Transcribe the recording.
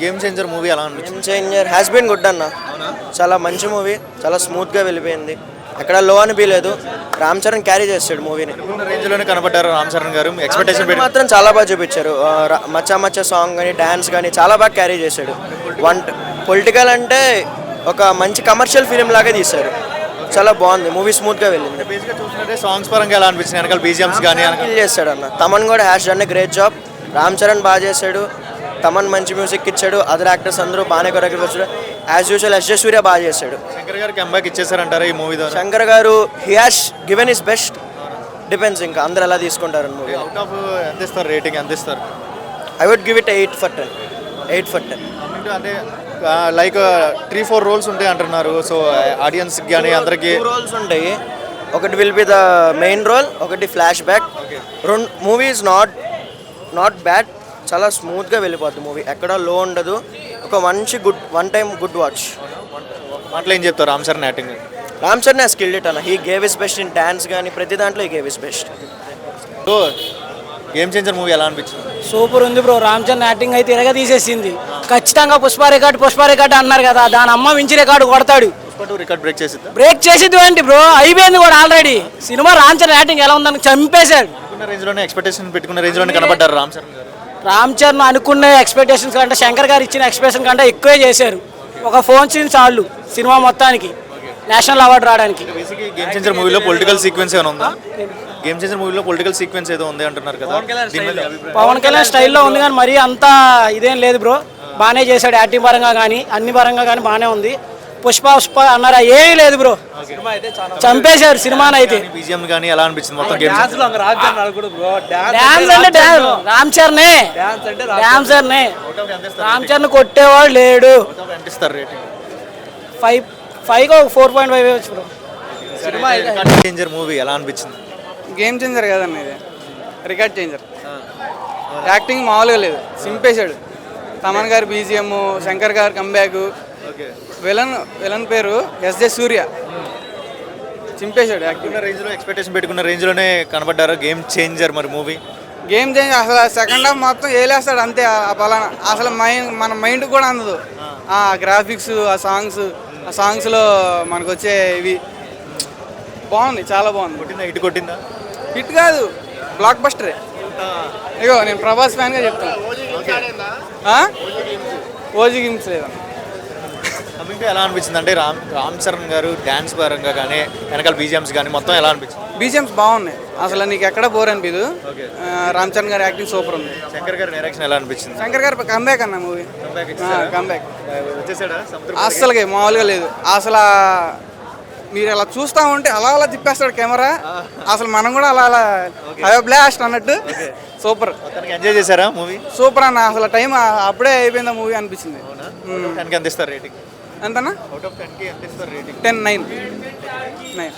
Game changer movie ఎలా అనిపించింది? Game changer has been good అన్న. చాలా మంచి మూవీ, చాలా స్మూత్గా వెళ్ళిపోయింది, ఎక్కడ లో అనిపించలేదు. రామ్ చరణ్ క్యారీ చేస్తాడు మూవీని. రేంజ్ లోనే కనబడ్డారు రామ్ చరణ్ గారు. ఎక్స్పెక్టేషన్ మాత్రం చాలా బాగా చూపించారు. మచ్చా మచ్చా సాంగ్ కానీ డాన్స్ కానీ చాలా బాగా క్యారీ చేశాడు. పొలిటికల్ అంటే ఒక మంచి కమర్షియల్ ఫిలిం లాగా తీశారు. చాలా బాగుంది మూవీ, స్మూత్గా వెళ్ళింది. సాంగ్స్ పరంగా ఎలా అనిపించింది? వెనకాల బీజిఎమ్స్ కానీ చేస్తాడు అన్న. తమన్ కూడా hash done great job. Ram Charan బాగా చేశాడు, తమన్ మంచి మ్యూజిక్ ఇచ్చాడు, అదర్ యాక్టర్స్ అందరూ బాగానే కొరియోగ్రఫీ వచ్చాడు. యాజ్ యూజువల్ ఎస్ జే సూర్య బాగా చేశాడు. శంకర్ గారు కంబ్యాక్ ఇచ్చేసారంటారా ఈ మూవీ ద్వారా? శంకర్ గారు he has given his best. Depends ఇంకా అందరూ ఎలా తీసుకుంటారు మూవీ. అవుట్ ఆఫ్ ఎంత ఇస్తారు రేటింగ్? ఎంత ఇస్తారు? I would give it 8/10. 8/10. అంటే లైక్ 3-4 రోల్స్ ఉంటాయి అంటున్నారు. సో ఆడియన్స్ కానీ అందరికి 2 రోల్స్ ఉంటాయి. ఒకటి will be the main role, ఒకటి ఫ్లాష్ బ్యాక్. రెండు మూవీ ఈజ్ నాట్ బ్యాడ్, చాలా స్మూత్గా వెళ్ళిపోద్ది మూవీ, ఎక్కడ లో ఉండదు. ఒక మంచి వన్ టైం గుడ్ వాచ్. మాటలు ఏం చెప్తారు Ram Charan acting? Ram Charan has killed it అన్న. He gave his best in dance కానీ ప్రతి దాంట్లో he gave his best. So game changer movie ఎలా అనిపించింది? సూపర్ ఉంది బ్రో. రామ్ చరణ్ యాక్టింగ్ అయితే ఇరగా తీసేసింది. ఖచ్చితంగా పుష్ప రికార్డు అన్నారు కదా, దాని అమ్మ మించి రికార్డు కొడతాడు. రికార్డ్ బ్రేక్ చేసిద్ది ఏంటి బ్రో, అయిపోయింది కూడా already. Cinema Ram Charan acting ఎలా ఉందని చంపేశాడు. రేంజ్ లోనే ఎక్స్పెక్టేషన్ పెట్టుకున్న రేంజ్ లోనే కనబడ్డారు రామ్ చరణ్ గారు. రామ్ చరణ్ అనుకున్న ఎక్స్పెక్టేషన్స్ కంటే శంకర్ గారు ఇచ్చిన ఎక్స్పెక్టేషన్ కంటే ఎక్కువే చేశారు. ఒక ఫోన్ సీన్ చాలు సినిమా మొత్తానికి నేషనల్ అవార్డు రావడానికి. గేమ్ చేంజర్ మూవీలో పొలిటికల్ సీక్వెన్స్ ఏమైనా ఉందా? గేమ్ చేంజర్ మూవీలో పొలిటికల్ సీక్వెన్స్ ఏదో ఉంది అంటున్నారు కదా. పవన్ కళ్యాణ్ స్టైల్లో ఉంది కానీ మరీ అంత ఇదేం లేదు బ్రో. బాగానే చేశాడు యాక్టింగ్ పరంగా కానీ అన్ని పరంగా కానీ బాగానే ఉంది. పుష్ప అన్నారా ఏమీ లేదు బ్రో, చంపేశారు సినిమాని అయితే. బీజిఎం కానీ ఎలా అనిపించింది మొత్తం? డాన్స్ అంటే రామ్ చరణే, రామ్ చరణ్ కొట్టేవాడు లేడు. 5 4.5 ఇవ్వచ్చు బ్రో. చేంజర్ మూవీ ఎలా అనిపించింది? గేమ్ చేంజర్ కదన్న, ఇది రికార్డ్ చేంజర్. యాక్టింగ్ మామూలుగా లేదు, సింపేశాడు. తమన్ గారు బీజిఎం, శంకర్ గారు కంబ్యాక్, విలన్ పేరు ఎస్ జే సూర్య, చింపేశాడు. యాక్టింగ్ రేంజ్ లో ఎక్స్పెక్టేషన్ పెట్టుకున్న రేంజ్ లోనే కనబడ్డారు గేమ్ చేంజర్ మరి మూవీ. గేమ్ చేంజర్ అసలు సెకండ్ హాఫ్ మొత్తం ఏలేస్తాడు అంతే. ఆ పలానా అసలు మన మైండ్ కూడా అందదు. ఆ గ్రాఫిక్స్, ఆ సాంగ్స్లో మనకు వచ్చే ఇవి బాగుంది, చాలా బాగుంది. కొట్టిందా? హిట్ కాదు, బ్లాక్ బస్టరే. ఇగో నేను ప్రభాస్ ఫ్యాన్గా చెప్తాను. ఓజీ గేమ్స్ లేదా ఎలా అనిపించింది? అంటే రామ్ చరణ్ గారు డాన్స్ పరంగా కానీ వెనకాల బీజిఎమ్స్ కానీ మొత్తం ఎలా అనిపించింది? బీజిఎమ్స్ బాగున్నాయి, అసలు నీకు ఎక్కడ బోర్ అనిపించదు. రామ్ చరణ్ గారి యాక్టింగ్ సూపర్ ఉంది. శంకర్ గారి డైరెక్షన్ ఎలా అనిపించింది? శంకర్ గారు కంబ్యాక్ అన్న మూవీ, కంబ్యాక్ వచ్చేసాడా? అస్సలకి మామూలుగా లేదు. అసలు మీరు అలా చూస్తూ ఉంటే అలా తిప్పేస్తాడు కెమెరా. అసలు మనం కూడా అలా బ్లాస్ట్ అన్నట్టు సూపర్. ఎంజాయ్ చేశారా మూవీ? సూపర్ అన్న, అసలు టైం అప్పుడే అయిపోయిందా మూవీ అనిపించింది. ఎంత ఇస్తారు రేటింగ్? ఎంతన్నా? 10 కి ఎంత ఇస్తారు రేటింగ్? 10, 9.